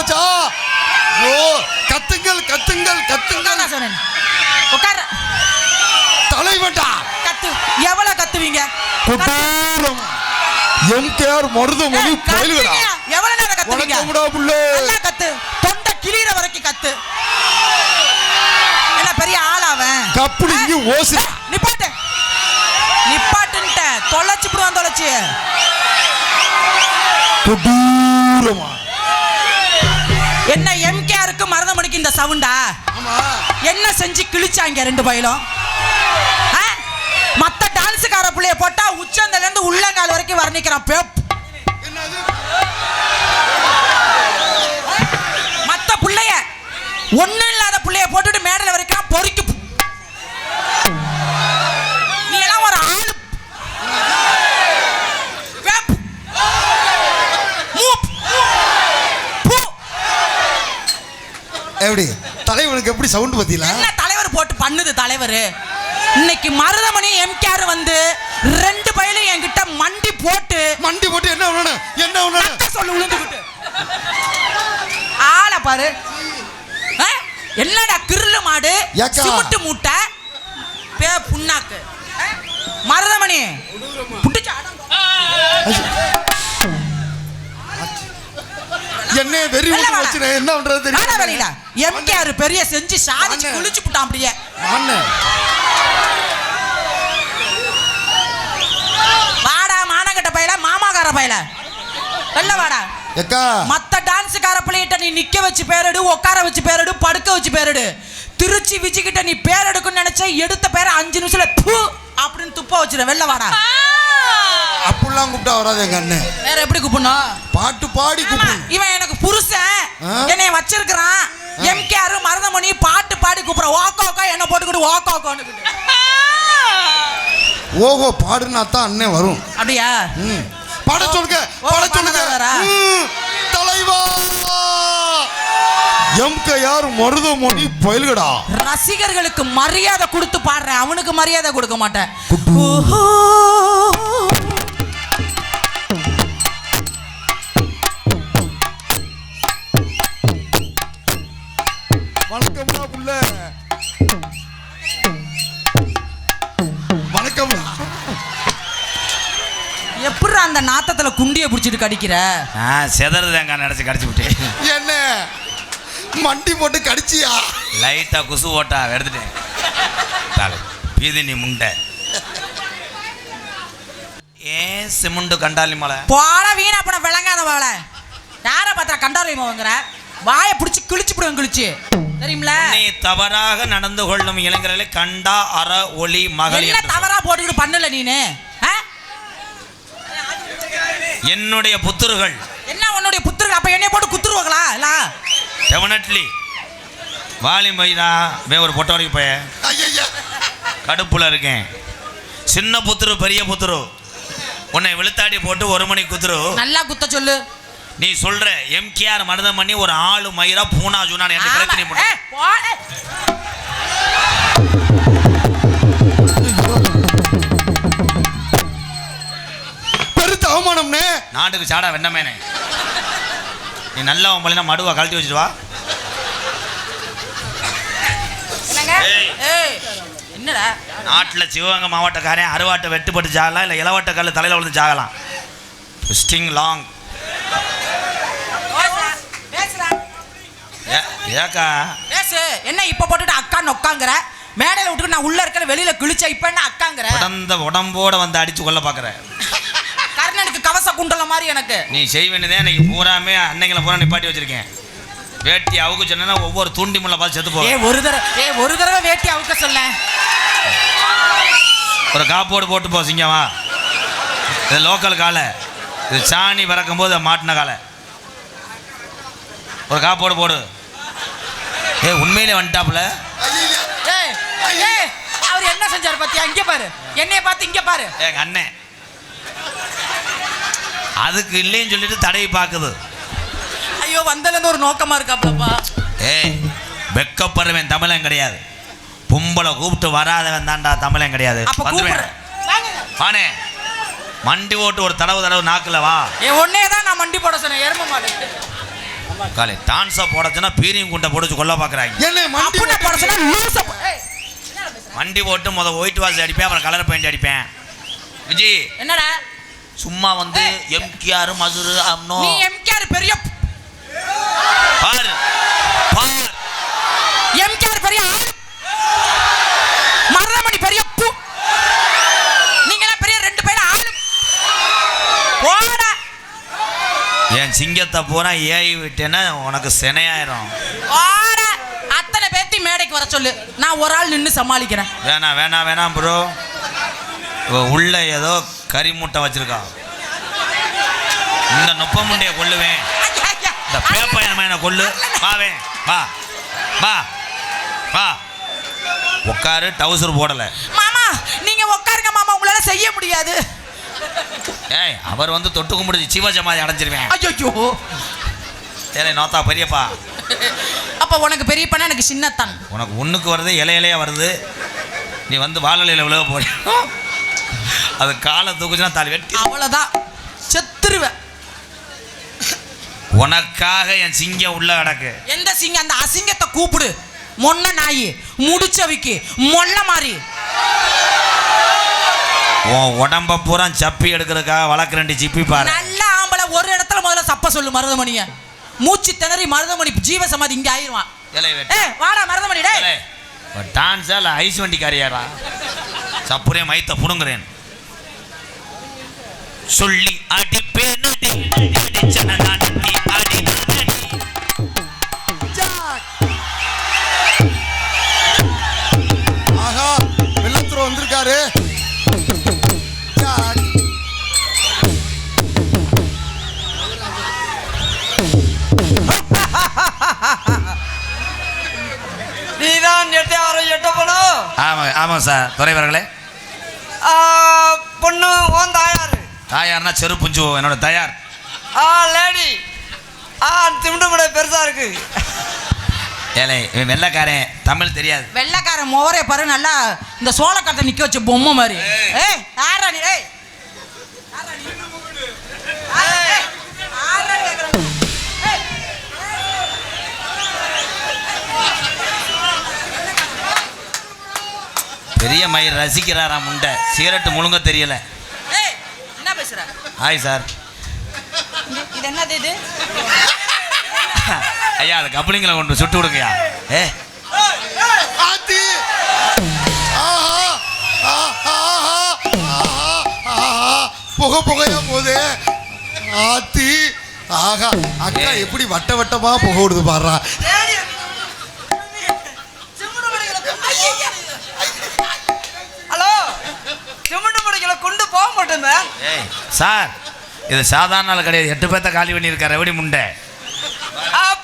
போச்சா? ஓ, கத்துங்கள் கத்துங்கள் கத்துங்கள். உட்கார தலைவட்டா கத்து. எவ்வளவு கத்துவீங்க? எம்கேஆர் மருதமணி பயில்கடா. எவ்வளவு நேரம் கத்துவீங்க? வணக்கம்டா புள்ள. நல்லா கத்து. தொண்டை கிளிற வரைக்கும் கத்து. என்ன பெரிய ஆளாவன்? கப்புளிங்க ஓசி. நிப்பாட்டு. நிப்பாட்டுன்ட்ட தொலைச்சு புடுவான் தொலைச்சு. கொடூரமா. என்ன எம்கேஆருக்கு மருதமணிக்கு இந்த சவுண்டா? ஆமா. என்ன செஞ்சு கிழிச்சாங்க ரெண்டு பயிலும்? மத்த டான்ஸ்கார புள்ளைய போட்டா உச்சந்தல இருந்து உள்ளங்கால் வரைக்கும் வர்ணிக்கிறான் பேப். மத்த புள்ளைய ஒண்ணு இல்லாத புள்ளைய போட்டுட்டு மேடல வரைக்கும் பொறுக்கி. நீ எல்லாம் ஒரு ஆளு. பேப் மூப் பூ. எப்படி தலைவனுக்கு எப்படி சவுண்ட் பத்தில? என்ன தலைவர் போட்டு பண்ணுது தலைவர்? இன்னைக்கு மருதமணி எம்கேஆர் வந்து ரெண்டு பயிலும் என்கிட்ட மண்டி போட்டு என்ன பண்ணணும்? என்ன பண்ணணும் சொல்லு. உளுந்துக்கிட்டு ஆளை பாரு. என்னடா கிருளு மாடு சிமெண்ட் மூட்டை பே புண்ணாக்கு. மருதமணி புடிச்சா என்ன வெறி ஊத்தி வச்சிரே. என்ன பண்றது தெரியல. எம்கேஆர் பெரிய செஞ்சு சாதிச்சு குளிச்சு புட்டான் அப்படியே. வாடா மானகட்ட பையல மாமாகார பையல வெள்ள வாடா. மத்த டான்ஸ்கார பிள்ளைகிட்ட நீ நிக்க வச்சு பேரடு, உட்கார வச்சு பேரடு, படுக்க வச்சு பேரடு. திருச்சி விஜிக்கிட்ட நீ பேர் எடுக்கணும்னு நினைச்ச எடுத்த பேரை 5 நிமிஷத்துல பூ அப்படின்னு துப்ப வச்சிரு. வெள்ள வாடா. அப்படிலாம் கூப்பிட்டா வராது எங்க அண்ணன். வேற எப்படி கூப்பிடணும்? பாட்டு பாடி கூப்பிடு. இவன் எனக்கு புருஷன் என்னைய வச்சிருக்கிறான். எம்கேஆர் மருதமணி பாட்டு பாடி கூப்பிடுற. ஓகோ ஓகோ என்ன போட்டுக்கிட்டு ஓகோ ஓகோன்னு. ஓஹோ பாடுனா தான் அண்ணன் வரும். அப்படியா? பாட சொல்லுங்க பாட சொல்லுங்க. தலைவா எம்கேஆர் மருதமணி பயில்கடா. ரசிகர்களுக்கு மரியாதை கொடுத்து பாடுறேன். அவனுக்கு மரியாதை கொடுக்க மாட்டேன். வணக்கம்டா புள்ள. வணக்கம். எப்படி அந்த நாத்தத்துல குண்டிய புடிச்சிட்டு கடிக்கிற? செதறதுங்க நினைச்சு கடிச்சு விட்டேன். என்ன மண்டி போட்டு கடிச்சியா? லைட்டா குசு ஓட்டா எடுத்துட்டேன். பீதி நீ முண்டை ஏன் சிமுண்டு கண்டாலி மலை போல வீணா போன விளங்காத வாழை. யார பார்த்தா கண்டாலி மலைங்கிற? வாயை பிடிச்சி கிழிச்சு விடுவேன். கிழிச்சு தெரியுமில? நீ தவறாக நடந்து கொள்ளும் இளைஞர்களை கண்டா அற ஒளி மகள். என்ன தவறா போட்டுக்கிட்டு பண்ணல நீனு? என்னுடைய புத்திரர்கள். என்ன உன்னுடைய புத்திரர்கள்? அப்ப என்னைய போட்டு குத்துருவாங்களா? இல்ல டெஃபினெட்லி. வாலிம் பையனா ஒரு பொட்ட வரைக்கும் போய கடுப்புல இருக்கேன். சின்ன புத்துரு பெரிய புத்துரு உன்னை விழுத்தாடி போட்டு 1 மணி குத்துரு. நல்லா குத்த சொல்லு. நீ சொல்ற எம்கேஆர் மருதமணி ஒரு ஆளு மயிரா பூனா ஜூனான் என்று பிரச்சனை பண்ணு. பெருத்த அவமானம்னே. நாட்டுக்கு சாடா வெண்ணமேனே. நீ நல்லா உன் மடுவா கழட்டி வச்சுட்டு வா. என்னடா நாட்டில் சிவகங்கை மாவட்டக்காரன் அறுவாட்டை வெட்டுப்பட்டு ஜாகலாம், இல்லை இளவாட்ட கல் தலையில் விழுந்து ஜாகலாம். Sting long. ஏக்கா பேசு. என்ன இப்ப போட்டுட்டு அக்கான்னு உட்காங்குற? மேடையில விட்டுட்டு நான் உள்ள இருக்கிற வெளியில கிழிச்ச இப்ப என்ன அக்காங்குற? உடம்போட வந்து அடிச்சு கொள்ள பாக்குற. கர்ணனுக்கு கவச குண்டல மாதிரி எனக்கு. நீ செய்வேனதே இன்னைக்கு பூராமே அன்னைங்களை பூரா நிப்பாட்டி வச்சிருக்கேன். வேட்டி அவுக்கு சொன்னா ஒவ்வொரு தூண்டி முள்ள பார்த்து செத்து போ. ஒரு தடவை வேட்டி அவுக்க சொல்ல. ஒரு காப்போடு போட்டு போ சிங்கமா. இது லோக்கல் காலை. இது சாணி பறக்கும் போது மாட்டின காலை. ஒரு காப்போடு போடு. உண்மையிலே வந்துட்டாப்புல. அவர் என்ன செஞ்சாரு பாத்தியா? இங்க பாரு. என்னைய பார்த்து இங்க பாரு. எங்க அண்ணன் அதுக்கு இல்லைன்னு சொல்லிட்டு தடவி பாக்குது. ஐயோ வந்தல ஒரு நோக்கமா இருக்காப்லப்பா. வெக்கப்படுவேன் தமிழன் கிடையாது. பொம்பளை கூப்பிட்டு வராதவன் தான்டா தமிழன் கிடையாது. வானே மண்டி ஓட்டு ஒரு தடவு நாக்குல வா. ஒன்னே தான் நான் மண்டி போட சொன்னேன். எரும மாடு காலை டான்ஸா போடச்சுன்னா பீரியும் குண்டை போட்டு கொல்ல பாக்குறாங்க. என்ன மண்டி அப்படி போடச்சுன்னா லூசா வண்டி போட்டு ஒயிட் வாஷ் அடிப்பேன், அப்புறம் கலர் பெயிண்ட் அடிப்பேன். விஜி என்னடா சும்மா வந்து எம்கேஆர் மதுரு அம்னோ நீ எம்கேஆர் பெரிய பாரு பாரு எம்கேஆர் பெரிய ஆள், மருதமணி பெரிய பூ, நீங்களாம் பெரிய 2 பேரும் ஆளு. போடா என் சிங்கத்தை பூரா ஏறி விட்டேன்னா உனக்கு சினையாயிரும். போடா அத்தனை பேத்தி மேடைக்கு வர சொல்லு, நான் ஒரு ஆள் நின்று சமாளிக்கிறேன். வேணாம் வேணாம் வேணாம் ப்ரோ. உள்ள ஏதோ கறி முட்டை வச்சிருக்கா. இந்த நுப்ப முண்டைய கொல்லுவேன், இந்த பேப்பயனமான கொல்லு. வாவே வா வா வா உட்காரு. டவுசர் போடல மாமா, நீங்க உட்காருங்க மாமா, உங்களால செய்ய முடியாது. ஏய் அவர் வந்து தொட்டு கும்பிடுச்சு சிவஜமாதி அடைஞ்சிருவேன். ஐயோ ஏலே நோத்தா பெரியப்பா. அப்ப உனக்கு பெரியப்பனா எனக்கு சின்னத்தான். உனக்கு ஒண்ணுக்கு வருது, இலையிலையா வருது. நீ வந்து வாழலையில விழுக போற. அது காலை தூக்குச்சுன்னா தாலி வெட்டி அவ்வளவுதான், செத்துருவேன். உனக்காக என் சிங்கம் உள்ள கிடக்கு. எந்த சிங்கம்? அந்த அசிங்கத்தை கூப்பிடு. மொன்ன நாயி முடிச்சவிக்கு மொல்ல மாதிரி உன் உடம்ப பூரா சப்பி எடுக்கிறதுக்காக வளர்க்குறேன் சிப்பி பாரு. நல்ல ஆம்பளை ஒரு இடத்துல முதல்ல சப்ப சொல்லு மருதமணிய. மூச்சு திணறி மருதமணி ஜீவ சமாதி இங்க ஆயிருவான். வாடா மருதமணி டே. டான்ஸா இல்ல ஐஸ் வண்டிக்காரியாரா? சப்புரே மைத்த புடுங்குறேன் சொல்லி அடிப்பேன் அடி அடிச்சன நான் அடி அடி. ஆஹா வெள்ளத்துறை வந்திருக்காரு. நீதான் எட்டப்படும். ஆமாம் ஆமாம் சார் துறைவர்களே. பொண்ணு ஓன் தாயார். தாயார்னா செரு புஞ்சு என்னோட தயார். லேடி திமுண்டு கூட பெருசா இருக்கு. ஏலே இவன் வெள்ளைக்காரன், தமிழ் தெரியாது. வெள்ளைக்காரன் மோரே பாரு, நல்லா இந்த சோளக்காட்டை நிக்க வச்ச பொம்மை மாதிரி. ஏய் யாரா நீ? ஏய் பெரிய மயிர் ரசிக்கிறாரா முண்டை. சிகரெட்டு முழுங்க தெரியல. என்ன பேசுற? Hi sir. இது என்னது இது? ஐயா அது கப்ளிங்களை கொண்டு சுட்டு விடுங்கயா. ஏ ஆத்தி ஆஹா ஆஹா ஆஹா புகை புகையா போதே. ஆத்தி ஆஹா அக்கா எப்படி வட்ட வட்டமா புகை விடுது பாடுறா. ஹலோ சிமுண்டு முடிக்கல கொண்டு போக மாட்டேங்க. ஏய் சார் இது சாதாரண ஆள் கிடையாது. 8 பேர்த்த காலி பண்ணியிருக்காரு. எப்படி முண்டை?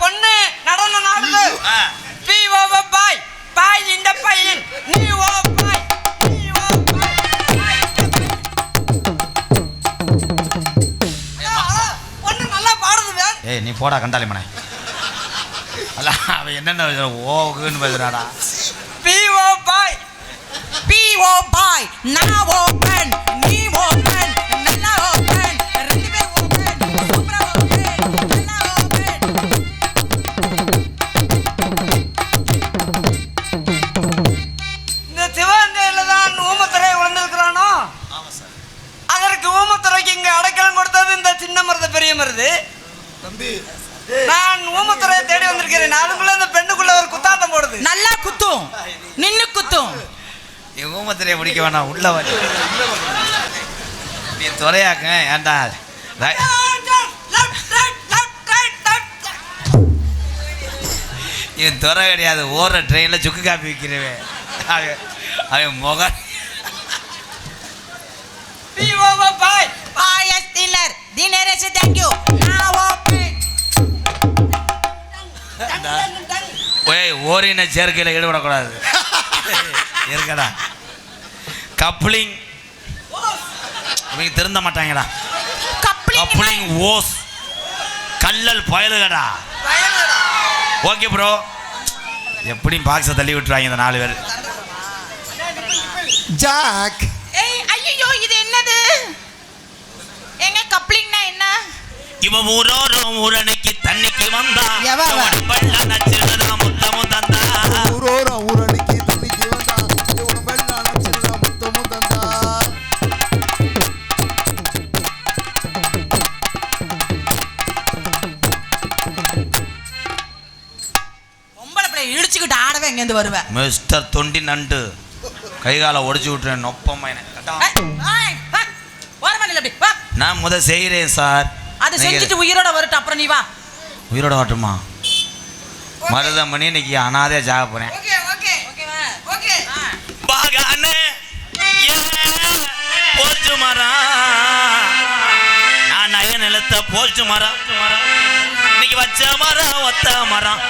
பொண்ணு நடன நாடுது. பி ஓ பாய் பாய் இந்த பையன் நீ ஓ பாய் நீ ஓ பாய். பொண்ணு நல்லா பாடுது. ஏய் நீ போடா கண்டாலி மனை. அல்ல அவன் என்னென்ன ஓகுன்னு பேசுறாடா. பி ஓ பாய் பி ஓ பாய் நான் ஓபன் நீ ஓபன் நல்லா ஓபன் 2 பேர் ஓபன் சூப்பரா ஓபன் நல்லா ஓபன். இந்த சிவகங்கையில தான் ஊமத்துறை வளர்ந்துருக்கிறானோ. அதற்கு ஊமத்துறைக்கு இங்க அடைக்கலம் கொடுத்தது இந்த சின்ன மருது பெரிய மருது. தம்பி நான் ஊமத்துறையை தேடி வந்திருக்கிறேன். அதுக்குள்ள இந்த பெண்ணுக்குள்ள ஒரு குத்தாட்டம் போடுது. நல்லா குத்தும், நின்னு குத்தும். நீ ஊமத்திரையை பிடிக்க வேணாம், உள்ள வர. நீ துறையாக்க ஏண்டா. இவன் துறை கிடையாது, ஓடுற ட்ரெயினில் சுக்கு காப்பி விற்கிறவன். அவன் முக பாய் பாயஸ் டின்னர் தினரேஷ் தேங்க் யூ நான் ஓபன். ஓய் ஓரின சேர்க்கையில் ஈடுபடக்கூடாது. இருக்கடா கப்ளிங் இவங்க திருந்த மாட்டாங்கடா. கப்ளிங் ஓஸ் கல்லல் பயலுகடா. Okay bro. எப்படியும் பாக்ஸை தள்ளி விட்டுருவாங்க இந்த 4 பேர். ஜாக் ஏய் ஐயோ இது என்னது? எங்க கப்ளிங்னா என்ன? இவன் ஊரோரம் ஊரணிக்கு தண்ணிக்கு வந்தா எவ அவ? வெள்ள நச்சுடா முத்தமும் தந்தா ஊரோரம் ஊரணிக்கு தண்ணிக்கு வந்தா வெள்ள நச்சுடா முத்தமும் தந்தா. பொம்பளை பிள்ளை இடிச்சுக்கிட்டு ஆடவே எங்கேருந்து வருவேன்? மிஸ்டர் தொண்டி நண்டு கைகால ஒடிச்சு விட்டுறேன் நொப்பமா நான் முத செய்கிறேன் சார். அதை செஞ்சுட்டு உயிரோட வரட்டும், அப்புறம் நீ வா. உயிரோட வரட்டுமா? மருதமணி இன்னைக்கு அனாதையா ஜாக போறேன். பாகானே போச்சு மரம் நான் நய நிலத்தை போச்சு மரம் இன்னைக்கு வச்ச மரம் ஒத்த மரம்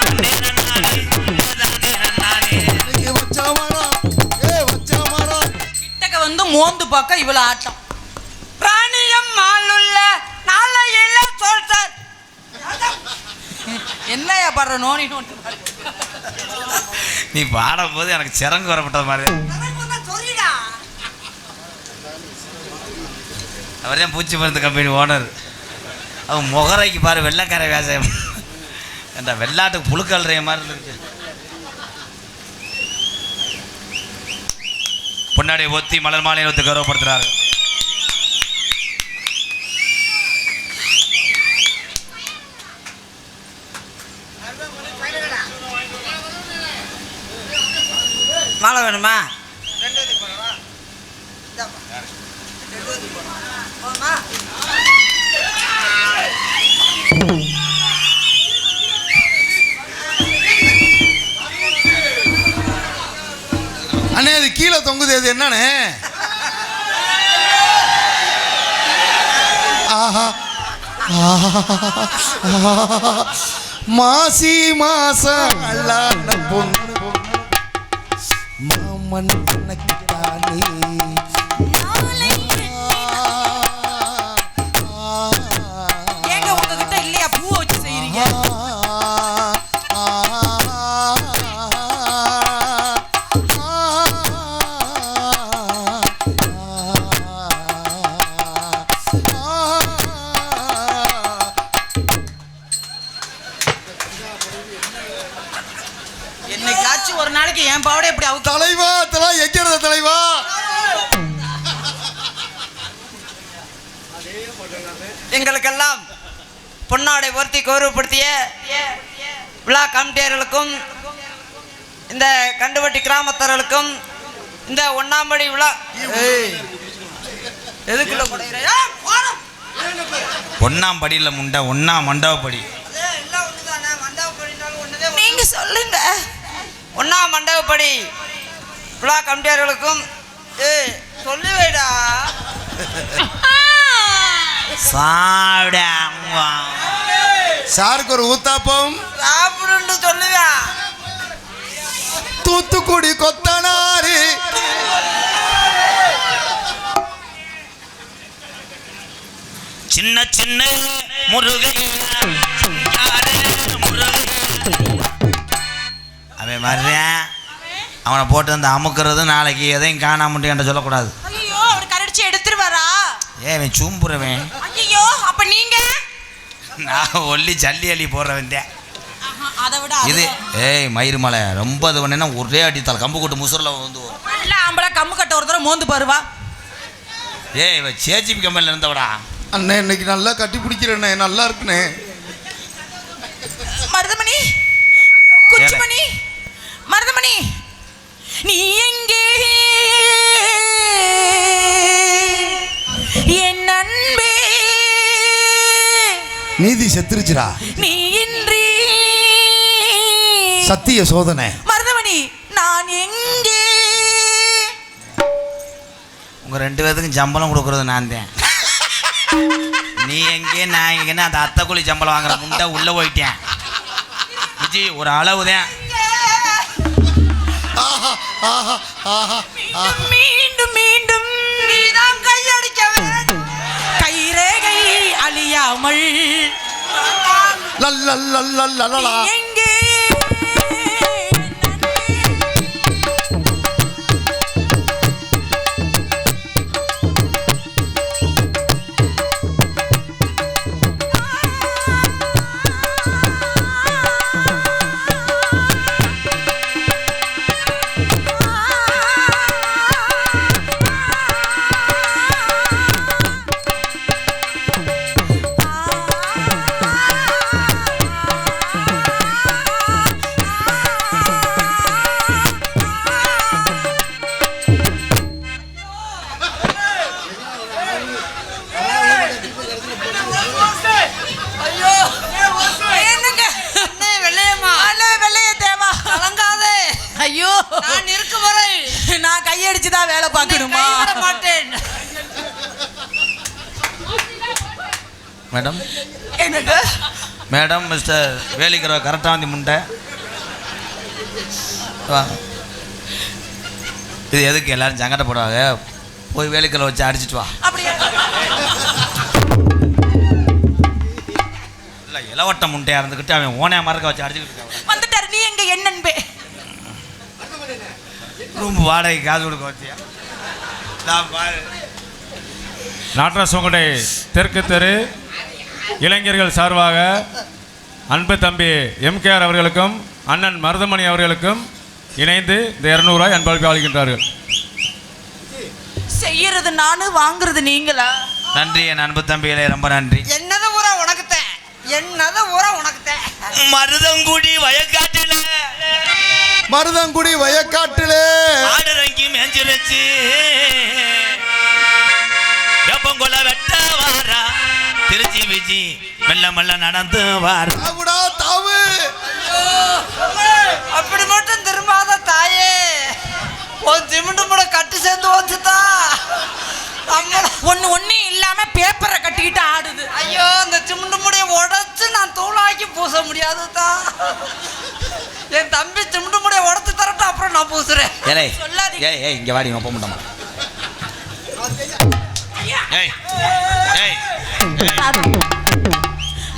கிட்டக்க வந்து மோந்து பார்க்க இவ்வளவு ஆட்டம். பிராணியம் மாலுள்ள நாளையில சொல்றார். என்னையா பாடுற நோனி நோனி? நீ பாடும் போது எனக்கு சிறங்கு வரப்பட்டது மாதிரி. அவர் தான் பூச்சி மருந்து கம்பெனி ஓனர். அவன் முகரைக்கு பாரு வெள்ளைக்கார விவசாயம் என்ற வெள்ளாட்டுக்கு புழுக்கல்றைய மாதிரி இருக்கு. பொன்னாடி ஒத்தி மலர் மாலையை ஒத்து கௌரவப்படுத்துறாரு. மாலை வேணுமா? அண்ணே அது கீழே தொங்குது, அது என்னண்ணே? ஆஹா மாசி மாசம் அல்லாத பொண்ணு மாமன் கணக்கிட்டானே ஏங்க உங்ககிட்ட இல்லையா பூ வச்சு செய்யறீங்க? என்னைக்காச்சும் ஒரு நாளைக்கு என் பாவடை எப்படி அவுக்க? தலைவா அதெல்லாம் எங்கிறது தலைவா? எங்களுக்கெல்லாம் பொன்னாடை போர்த்தி கௌரவப்படுத்திய விழா கமிட்டியர்களுக்கும் இந்த கண்டுவட்டி கிராமத்தார்களுக்கும் இந்த ஒன்னாம்படி விழா எதுக்குள்ள குடையிற? ஒன்னாம் படியில் முண்டை ஒன்னா மண்டபப்படி. நீங்க சொல்லுங்க. ஒன்னா மண்டபப்படி விழா கமிட்டியர்களுக்கும் சொல்லி வைடா. சாருக்கு ஒரு ஊத்தாப்பம் சாப்பிடுன்னு சொல்லுவியா? தூத்துக்குடி கொத்தனாரு சின்ன சின்ன முருகையா அவன் வர்றேன் அவனை போட்டு வந்து அமுக்கிறது நாளைக்கு எதையும் காணாமட்டு என்கிட்ட சொல்லக்கூடாது. ஐயோ அவர் கரடிச்சு எடுத்துருவாரா? அவன் சூம்புறவன். ஐயோ அப்ப நீங்க? நான் ஒல்லி ஜல்லி அள்ளி போடுறவன் தான். அதை விட இது மயிறு மலை ரொம்ப இது பண்ணா ஒரே அடித்தாள் கம்பு கொட்டு முசுரில் வந்து நல்ல ஆம்பளை கம்மு கட்ட ஒரு தடவை மோந்து பாருவா. இவ சேச்சிபி கம்பெனியில் இருந்தவடா. அண்ணே இன்னைக்கு நல்லா கட்டி பிடிக்கிறேண்ணே, நல்லா இருக்குண்ணே. மருதமணி குச்சிமணி மருதமணி நீ எங்கே என் அன்பே? நீதி செத்துருச்சுடா. நீ இன்றி சத்திய சோதனை. மருதமணி நான் எங்கே? உங்கள் ரெண்டு பேர்த்துக்கும் சம்பளம் கொடுக்குறது நான் தான். நீ எங்கே நான் எங்கேன்னு அந்த அத்தை கூலி சம்பளம் வாங்குற முண்டை உள்ளே போயிட்டேன். விஜி ஒரு அளவு தான். மீண்டும் மீண்டும் நீதான் கையடிக்க வேண்டும். கைரேகை அழியாமல் லல்லல்லல்லல்லலலா. எங்கே? மேடம் என்னங்க மேடம் மிஸ்டர் வேலிக்கிற கரெக்டாக வந்து முண்டை வா. இது எதுக்கு எல்லாரும் சங்கட போடுவாங்க, போய் வேலிக்கிற வச்சு அடிச்சிட்டு வா. அப்படியே இல்லை இளவட்ட முண்டையாக இருந்துக்கிட்டு அவன் ஓனையா மறக்க வச்சு அடிச்சுக்கிட்டு வந்துட்டாரு. நீ எங்க என்னன்பே ரூம் வாடகை காசு கொடுக்க வச்சியா? நான் பாரு நாட்டரசங்கடை தெற்கு தெரு இளைஞர்கள் சார்பாக அன்பு தம்பி எம்கேஆர் அவர்களுக்கும் அண்ணன் மருதமணி அவர்களுக்கும் இணைந்து இந்த 200 ரூபாய் அன்பளிப்பு அளிக்கின்றார்கள். செய்யறது நானு, வாங்குறது நீங்களா? நன்றி என் அன்பு தம்பிகளே, ரொம்ப நன்றி. என்னது ஊரா உனக்குத்தேன், என்னது ஊரா உனக்குத்தேன். மருதங்குடி வயக்காட்டுல மருதங்குடி வயக்காட்டிலே ஆடுறங்கி மேஞ்சிருச்சு வெப்பங்கொல வெட்ட வாரா திருச்சி விஜி மெல்ல மெல்ல நடந்து வார தாவுடா தாவு. அப்படி மட்டும் திரும்பாத தாயே, ஒரு சிமெண்ட் கூட கட்டி சேர்ந்து வச்சுதா. ஒண்ணு இல்லாம பேப்பரை கட்டிக்கிட்டு ஆடுது. ஐயோ, அந்த சிமெண்ட் முடிய உடைச்சு நான் தூளாக்கி பூச முடியாதுதா. என் தம்பி சிமெண்ட் முடிய உடைச்சு தரட்டும், அப்புறம் நான் பூசுறேன். சொல்லாதீங்க. ஏய் இங்க வாடி ஒப்ப முட்டமா. ஏய் ஏய்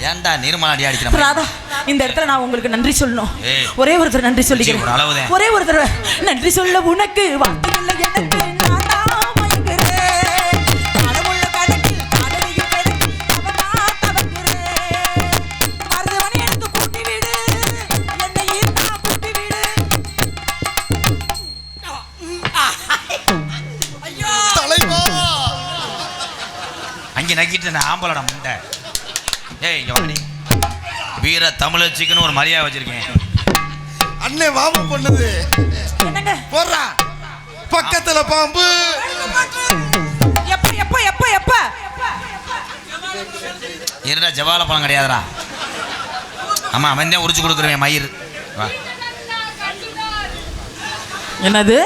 ஏன்டா நிர்மலா அடி அடிக்கிற மாதிரி? ராதா, இந்த இடத்துல நான் உங்களுக்கு நன்றி சொல்லணும். ஏய். ஒரே ஒரு தடவை நன்றி சொல்லிக்கிறேன். ஒரு அளவுதான். ஒரே ஒரு தடவை நன்றி சொல்ல உனக்கு வார்த்தை இல்லை எனக்கு. நானா மயங்குறேன். கடவுள கணக்கில் காதலியில் பெருக்கி அவனா தவங்குறேன். மருதவனை எடுத்து கூட்டி விடு, என்னை ஈர்த்தா கூட்டி விடு. ஐயோ, தலைவா அங்கே நக்கிட்டு நான் ஆம்பளோட முண்டை. ஏய் இங்க வாடி. வீர தமிழச்சிக்குன்னு ஒரு மரியாதை வச்சிருக்கேன். அண்ணே வாம பண்ணுது என்னங்க போறா பக்கத்துல பாம்பு. எப்ப எப்ப எப்ப எப்ப இருடா, ஜவால பழம் கிடையாதுடா. ஆமா அவன் தான் உரிச்சு கொடுக்குறேன் மயிர். வா. என்னது?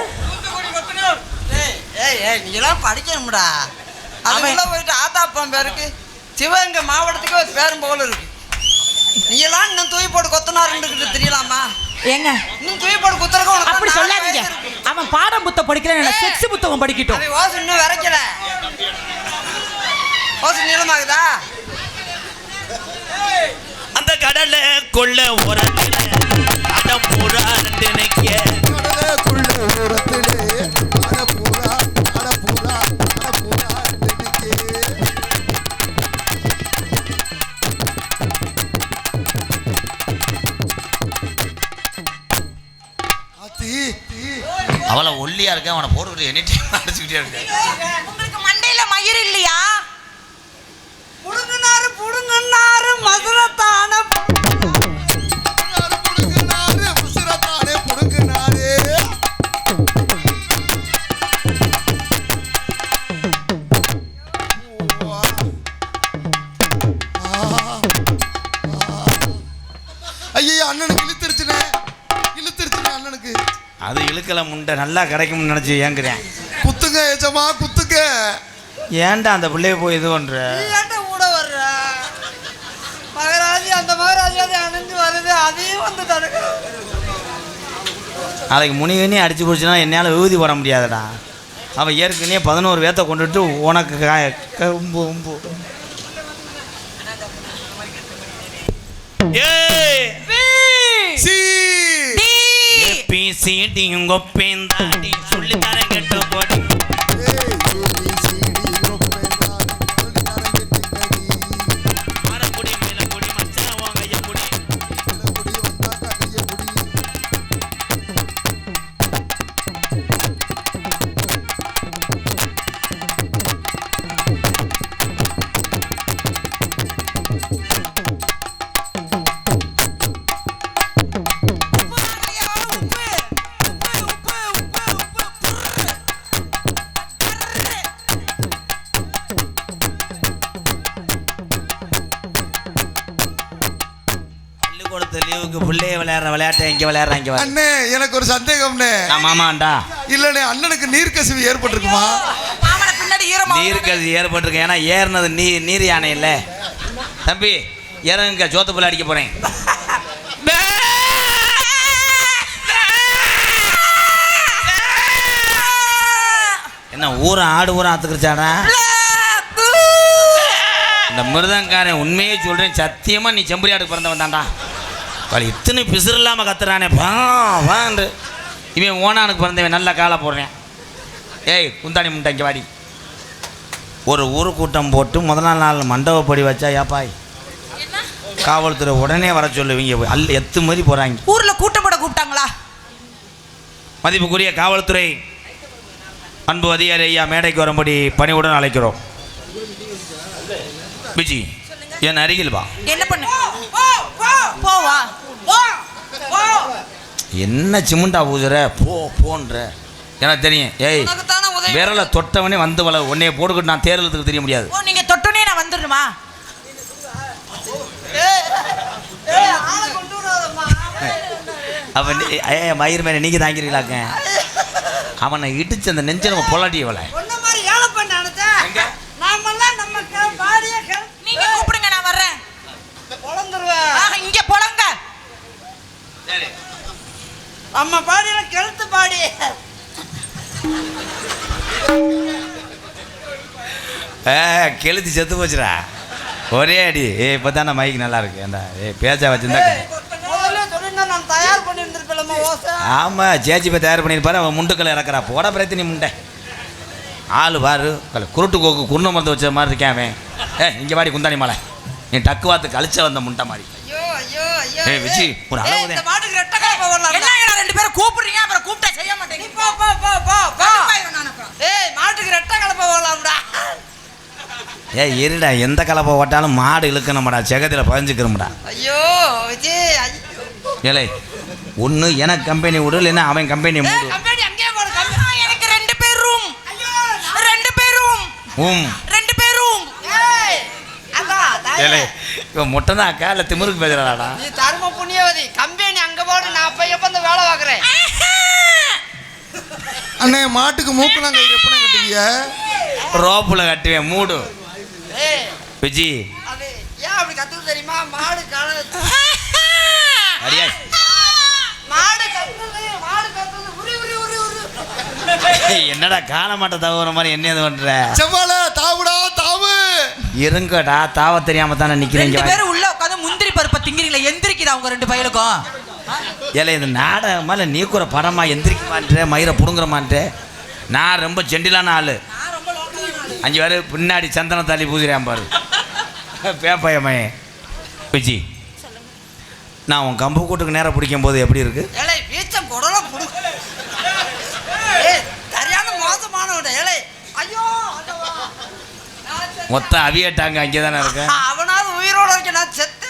நீங்களாம் படிக்கணும்டா. அவன் போயிட்டு ஆத்தாப்பன் பேருக்கு சிவகங்கை மாவட்டத்துக்கு ஒரு பேரும் போல இருக்கு. நீங்களாம் இன்னும் தூய் போட்டு கொத்தனாருன்னு தெரியலாமா? ஏங்க இன்னும் தூய் போட்டு குத்துறக்க உனக்கு அப்படி சொல்லாதீங்க. அவன் பாடம் புத்தகம் படிக்கல, செக்ஸ் புத்தகம் படிக்கட்டும். அவன் ஓசு இன்னும் விரைக்கல. ஓசு நீளமாகுதா? அந்த கடலை கொள்ள ஓரத்தில் அடம் பூரா ரெண்டு நிக்க கடலைக்குள்ள ஓரத்திலே அடப்பூரா அடப்பூரா அடப்பூரா நெடுக்கே. ஆத்தி அவளை ஒல்லியா இருக்க, அவனை போட்டு எனி டைம் அடிச்சுக்கிட்டே இருக்க. உங்களுக்கு மண்டையில மயிர் இல்லையா? புடுங்குனாரு புடுங்குனாரு மதுரத்தான புடுங்கினாரு உசுரத்தானே புடுங்கினாரு. ஐயோ அண்ணனுக்கு இழுத்துருச்சுனே அண்ணனுக்கு. அது இழுக்கல முண்டை நல்லா கிடைக்கும்னு நினைச்சு ஏங்குறேன். குத்துங்க ஏஜமா குத்துங்க. ஏன்டா அந்த பிள்ளைய போய் இது பண்ற? ஏன்டா கூட வர்ற? மகராஜி அந்த மகராஜி அதை அணைஞ்சு வருது, அதையும் வந்து தடுக்க. நாளைக்கு முனிகனி அடிச்சு போச்சுன்னா என்னால் விபூதி போட முடியாதுடா. அவள் ஏற்கனவே 11 பேத்த கொண்டுட்டு உனக்கு கம்பு உம்பு. சொல்லி தரேன் கேட்டு போடி. மரக்குடி மேலக்குடி மச்சான் வாங்க ஐயா குடி. கொடுத்த லீவுக்கு பிள்ளைய விளையாடுற விளையாட்டை இங்கே விளையாடுற இங்கே அண்ணே எனக்கு ஒரு சந்தேகம்ண்ணே. ஆமாண்டா. இல்லண்ணே அண்ணனுக்கு நீர்க்கசிவு ஏற்பட்டிருக்குமா? மாமனை பின்னாடி ஈரமா நீர்க்கசி ஏற்பட்டிருக்கு. ஏன்னா ஏறினது நீர் யானை இல்லை. தம்பி இறங்க சோத்து புள்ள அடிக்க போறேன். என்ன ஊரை ஆடு ஊரை ஆத்துக்கிச்சாடா இந்த மிருதங்காரன்? உண்மையே சொல்றேன், சத்தியமா நீ செம்பரியாடுக்கு பிறந்தவன் தான்டா. அவள் இத்தனை பிசுறு இல்லாமல் கத்துறானே வாண்டு. இவன் ஓனானுக்கு பிறந்தவன் நல்ல காலை போடுறேன். ஏய் குந்தாணி முட்டை இங்கே வாடி. ஒரு ஊரு கூட்டம் போட்டு முதல் நாள் மண்டபப்படி வச்சா ஏப்பாய் காவல்துறை உடனே வர சொல்லுவீங்க. எத்து மாதிரி போகிறாங்க. ஊரில் கூட்டம் போட கூப்பிட்டாங்களா? மதிப்புக்குரிய காவல்துறை அன்பு அதிகாரி ஐயா மேடைக்கு வரும்படி பணிவுடன் அழைக்கிறோம். விஜி என் அருகில் வா. என்ன பண்ணு? போவா. என்ன சிமுண்டா ஊதுற? போன்ற எனக்கு தெரியும். ஏய் விரலை தொட்டவனே வந்து வள உன்னைய போட்டுக்கிட்டு நான் தேர்தலுக்கு தெரிய முடியாது. ஓ நீங்க தொட்டனே நான் வந்துடுமா? அவன் மயிர் மேலே நீங்கள் தாங்கிறீங்களாக்க? அவனை இடிச்சு அந்த நெஞ்ச நம்ம பொல்லாட்டியவளை நீங்க கூப்பிடுங்க, நான் வர்றேன். இங்க பொழங்க. அம்மா பாடியில கெழுத்து பாடி கெளுத்தி செத்து போச்சுடா ஒரே அடி. இப்போ தானே மைக்கு நல்லா இருக்கு. ஏண்டா பேச்சா வச்சிருந்தா நான் தயார் பண்ணிருந்திருப்பேன். ஆமாம் ஜேஜிபை தயார் பண்ணியிருப்பாரு. அவன் முண்டுக்களை இறக்குறா. போட பிரச்சனை முண்டை ஆள் பாரு. குருட்டு கோக்கு குருண மருந்து வச்ச மாதிரி இருக்கேன் அவன். இங்கே வாடி குந்தாணி மலை. நீ டக்கு வாத்து கழிச்ச வந்த முண்டை மாதிரி. விஜி ஒரு அளவு ரெண்டு பேரும் கூப்பிடுறீங்க, அப்புறம் கூப்பிட்டா செய்ய மாட்டேங்க. மாட்டுக்கு ரெட்டை கலப்பை போகலாம்டா. இருடா எந்த கலப்பை ஓட்டாலும் மாடு இழுக்கணும்டா. செகத்தில் பதிஞ்சுக்கிறோம்டா. ஐயோ விஜய் ஏலே ஒன்று எனக்கு கம்பெனி விடு, இல்லைன்னா அவன் கம்பெனி மூடு. எனக்கு 2 பேர் ரூம். 2 பேர் ரூம். 2 பேர் ரூம். ஏலே இவன் மொட்டை தான் அக்கா இல்லை திமிருக்கு பேசுறாடா. நீ தர்ம புண்ணியவதி. கம்பெனி அங்க போடு, நான் அப்ப எப்ப இந்த வேலை பார்க்குறேன். அண்ணே மாட்டுக்கு மூக்கெல்லாம் கயிறு எப்படி கட்டுவீங்க? ரோப்புல கட்டுவேன் மூடு. விஜி அது ஏன் அப்படி கத்துது தெரியுமா? மாடு அடியா மாடு கத்துது உரி உரி உரி உரி. என்னடா கால மாட்ட தவற மாதிரி என்ன இது பண்ற? செவ்வாழ தாவுடா தாவு. இருங்கடா தாவ தெரியாம தானே நிக்கிறீங்க. 2 பேரும் உள்ள உட்காந்து முந்திரி பருப்பை திங்கிறீங்களா? எந்திரிக்குதா உங்க 2 பயலுக்கும்? ஏல இது நாடகமால நீ கூட படமா எந்திரிக்க மாட்டேன், மயிரை புடுங்குற மாட்டேன். நான் ரொம்ப ஜெண்டிலான ஆளு. 5 பேர் பின்னாடி சந்தன தாலி பூசிறேன் பாரு பேப்பயமே. விஜி நான் உன் கம்பு கூட்டுக்கு நேரம் பிடிக்கும் போது எப்படி இருக்கு? ஏலே வீச்சம் கொடல புடு. சரியான மோசமானவட. ஏலே ஐயோ மொத்த அவியட்டாங்க அங்கே தானே இருக்கு. அவனாவது உயிரோட இருக்க, நான் செத்து.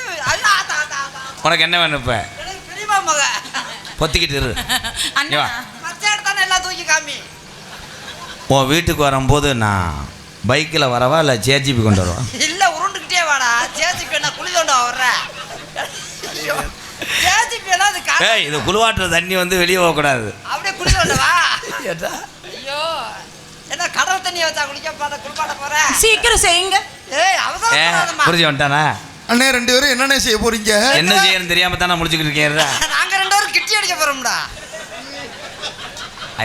உனக்கு என்ன வேணும் இப்போ? பெரியமா மக பொத்திக்கிட்டு இரு. அண்ணா மச்ச எடுத்தானே எல்லாம் தூக்கி காமி. உன் வீட்டுக்கு வரும்போது நான் பைக்கில் வரவா இல்லை ஜேஜிபி கொண்டு வரவா? இல்ல உருண்டுக்கிட்டே வாடா. ஜேஜிபி என்ன குழி தோண்ட வர்ற? ஜேஜிபி எல்லாம் அது ஏய் இது குளுவாட்டுற தண்ணி வந்து வெளியே போகக்கூடாது. அப்படியே குழி தோண்ட வா. ஐயோ என்ன கடல் தண்ணியை வச்சா குளிக்க பாட குளிப்பாட்ட போற? சீக்கிரம் செய்யுங்க. ஏய் அவசரம் புரிஞ்சு வந்துட்டானா? அண்ணே 2 பேரும் என்னென்ன செய்ய போறீங்க? என்ன செய்யணும் தெரியாம தானே முடிச்சுக்கிட்டு இருக்கேன். நாங்க 2 பேரும் கிட்டி அடிக்க போறோம்டா.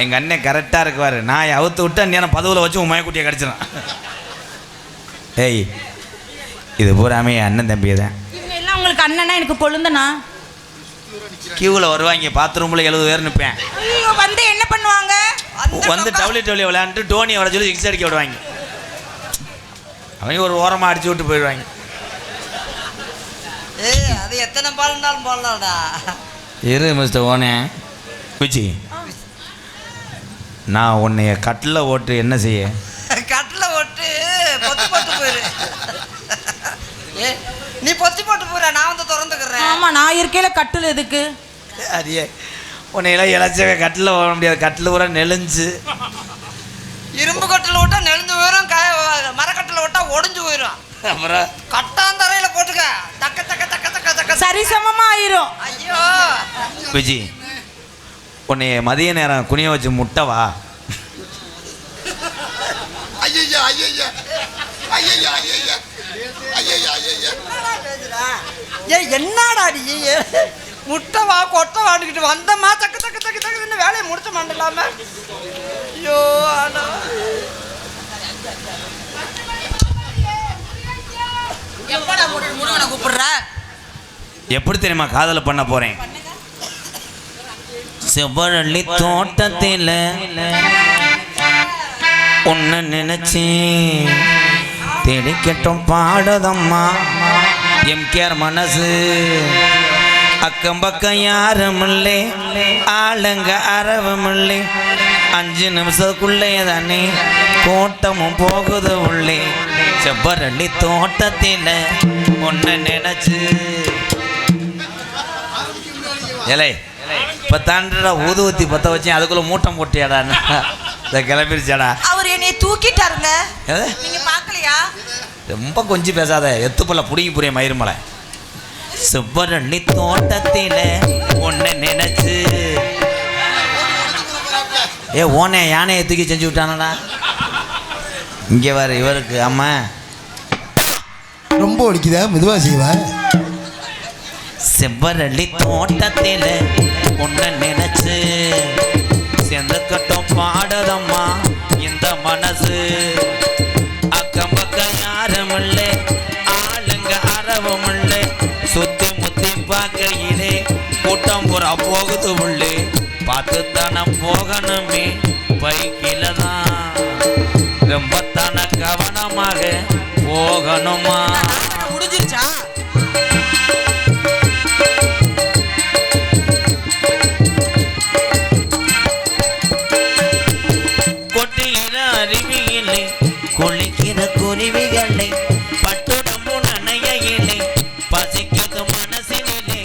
எங்க அண்ணன் கரெக்டா இருக்குவாரு. நான் அவுத்து விட்டு அண்ணன் பதுவில் வச்சு உன் மயக்குட்டியை கடிச்சிடும். ஏய் இது பூராமே அண்ணன் தம்பி தான். இவங்க எல்லாம் உங்களுக்கு அண்ணனா, எனக்கு கொழுந்தனா. கியூவில் வருவாங்க. பாத்ரூமில் 70 பேர் நிற்பேன். ஐயோ வந்து என்ன பண்ணுவாங்க? வந்து டவுலி விளையாண்டு டோனியை வர சொல்லி 6 அடிக்க விடுவாங்க. அவங்க ஒரு ஓரமாக அடிச்சு விட்டு போயிடுவாங்க. ஏய் அது எத்தனை பால் இருந்தாலும் போடலாம்டா. இரு மிஸ்டர் ஓனே. விச்சி நான் உன்னைய கட்டில் ஓட்டு என்ன செய்ய? கட்டில் ஓட்டு பொத்து போட்டு போயிரு. நீ பொத்தி போட்டு போயிட, நான் வந்து திறந்துக்கிறேன். ஆமா நான் இருக்கையில கட்டில் எதுக்கு? அடியே உன்னையெல்லாம் இழைச்சவே கட்டில் ஓட முடியாது. கட்டில் ஊற நெளிஞ்சு. இரும்பு கட்டில் ஓட்டா நெளிஞ்சு போயிடும், மரக்கட்டில் ஓட்டா ஒடிஞ்சு போயிடும். அப்புறம் கட்டாந்தரையில போட்டுக்க தக்க தக்க தக்க தக்க தக்க சரிசமமா ஆயிரும். ஐயோ விஜி உன்னைய மதிய நேரம் குனிய வச்சு முட்டவா? ஐயா ஐயா ஐயா ஐயா ஐயா ஐயா ஐயா ஏய் என்னடா நீ முட்டை வா கொட்டை வாண்டுக்கிட்டு வந்தம்மா தக்கு தக்கு தக்கு தக்குன்னு வேலையை முடிச்ச மாட்டலாம. ஐயோ ஆனா எப்படா முருகனை கூப்பிடுற? எப்படி தெரியுமா காதல் பண்ண போறேன்? செவ்வரளி தோட்டத்தில் உன்னை நினைச்சி தேடிக்கட்டும் பாடுதம்மா எம்கேஆர் மனசு. அக்கம் பக்கம் யாரும் இல்லை, ஆளுங்க அரவும் இல்லை. 5 நிமிஷத்துக்குள்ளே தானே கூட்டமும் போகுது உள்ளே. செவ்வரளி தோட்டத்தில் உன்னை நினைச்சு ஏலே இப்போ தாண்டா ஊதுவத்தி பற்ற வச்சேன், அதுக்குள்ளே மூட்டம் போட்டியாடா இதை கிளம்பிருச்சாடா. அவர் என்னை தூக்கிட்டாருங்க, எது நீங்க பார்க்கலையா? ரொம்ப கொஞ்சம் பேசாத, எத்துப்பல்ல புடிங்கி புரிய மயிருமலை. செவ்வரளி தோட்டத்தில் உன்னை நினைச்சு ஓனே யானையை தூக்கி செஞ்சு விட்டானடா. இங்கே வர இவருக்கு அம்மா ரொம்ப ஒடிக்குதா, மெதுவா செய்வா. செவ்வரளி தோட்டத்தில் உன்னை நினைச்சு சேர்ந்துக்கட்டும் பாடுதம்மா இந்த மனசு. அக்கம் பக்கம் யாரும் இல்லை, ஆளுங்க அரவும் இல்லை. சுத்தி முத்தி பார்க்கையிலே கூட்டம் புறா போகுது உள்ளே. பார்த்து தானே போகணுமே பைக்கில தான், ரொம்ப தானே கவனமாக போகணுமா. முடிஞ்சிருச்சா? கொட்டுகிற அருவியிலே குளிக்கிற குருவிகளை பட்டுடம்பு நனையிலே பசிக்கிறது மனசினிலே.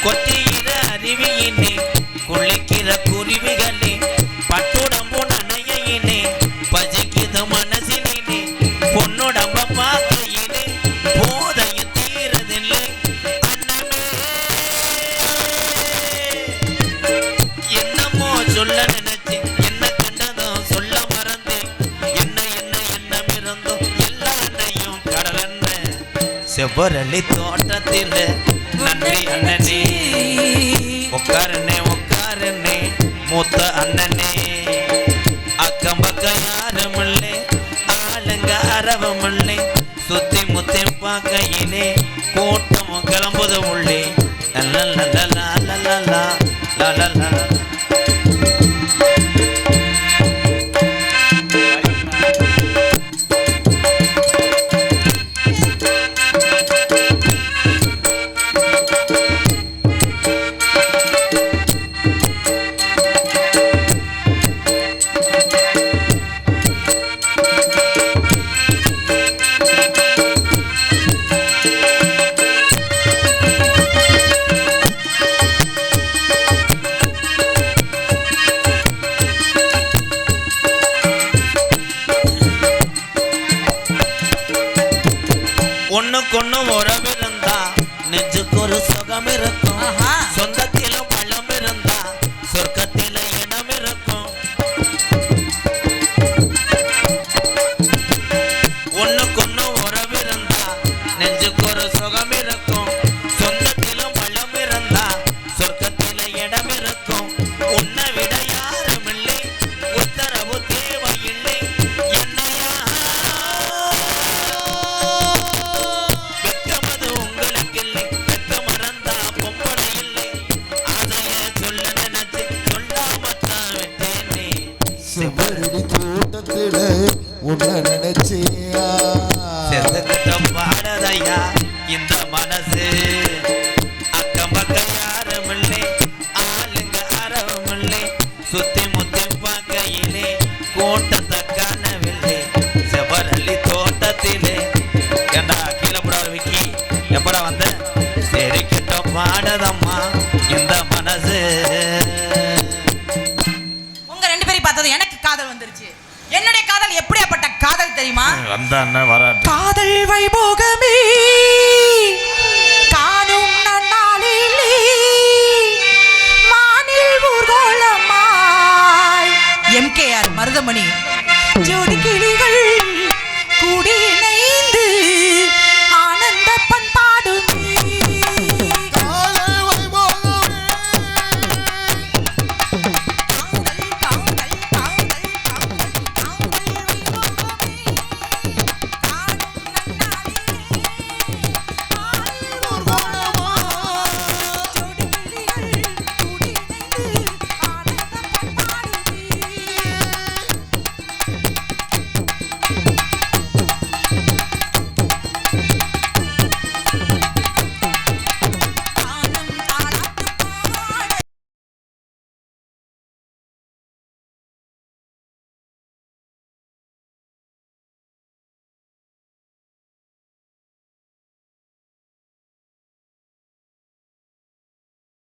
கொட்டுகிற அருவியிலே குளிக்கிற குருவிகளை பட்டுடம்பு நனையிலே பசிக்கிறது மனசினிலே. பொன்னுடம்ப பார்க்கையிலே போதையும் தீரதில்லை. என்னமோ சொல்ல நினைச்சேன், என்ன கண்டதும் சொல்ல மறந்தேன். என்ன என்ன எண்ணம் இருந்தோம் எல்லாரையும் கடலென்ன. செவ்வரளி தோட்டத்தில் நன்றி அண்ணனே, உட்காருனே உட்காருனே மூத்த அண்ணனே. அக்கம் பக்கம் யாரும் இல்லை, ஆளுங்க அரவும் இல்லை. சுத்தி முத்தி பார்க்கையிலே கூட்டமும் கிளம்புது உள்ளே. ஒண்ணுக்கொண்ணு உறவிருந்தா நெஞ்சுக்கு ஒரு சுகம் இருக்கும். சொந்தத்திலும் பழம் இருந்தா சொர்க்கத்தில இடம் இருக்கும். ஒண்ணுக்கொண்ணு உறவிருந்தா நெஞ்சுக்கு ஒரு சுகம் இருக்கும். சொந்தத்திலும் பழம் இருந்தா சொர்க்கத்தில இடம் இருக்கும். உன்னை விட யாரும் இல்லை, உத்தரவு தேவையில்லை. என்னையா வெட்கமது உங்களுக்கு இல்லை, வெட்க மறந்தா பொம்பளை இல்லை. அதைய சொல்ல நினைச்சு சொல்லாமத்தான் விட்டேனே. செவ்வரளி தோட்டத்துல உன்னை நினைச்சியா. செத்துக்கிட்ட பாடதையா இந்த மனசு. அக்கம் பக்கம் யாரும் இல்லை, ஆளுங்க அரவும் இல்லை. சுத்தி முத்தி பார்க்கையிலே கூட்டத்தை காணவில்லை. செவ்வரளி தோட்டத்திலே ஏண்டா கீழே போட விக்கி எப்படா வந்த? சரி கிட்ட பாடதம்மா இந்த மனசு. உங்க 2 பேரையும் பார்த்தது எனக்கு காதல் வந்துருச்சு. என்னுடைய காதல் எப்படியாப்பட்ட காதல் தெரியுமா? வந்தான்னா வராட்டு காதல் வைபோகமே காணும் நன்னாளிலே மானில் ஊர்கோலமாய் எம்கேஆர் மருதமணி ஜோடி கிளிகள் குடியினை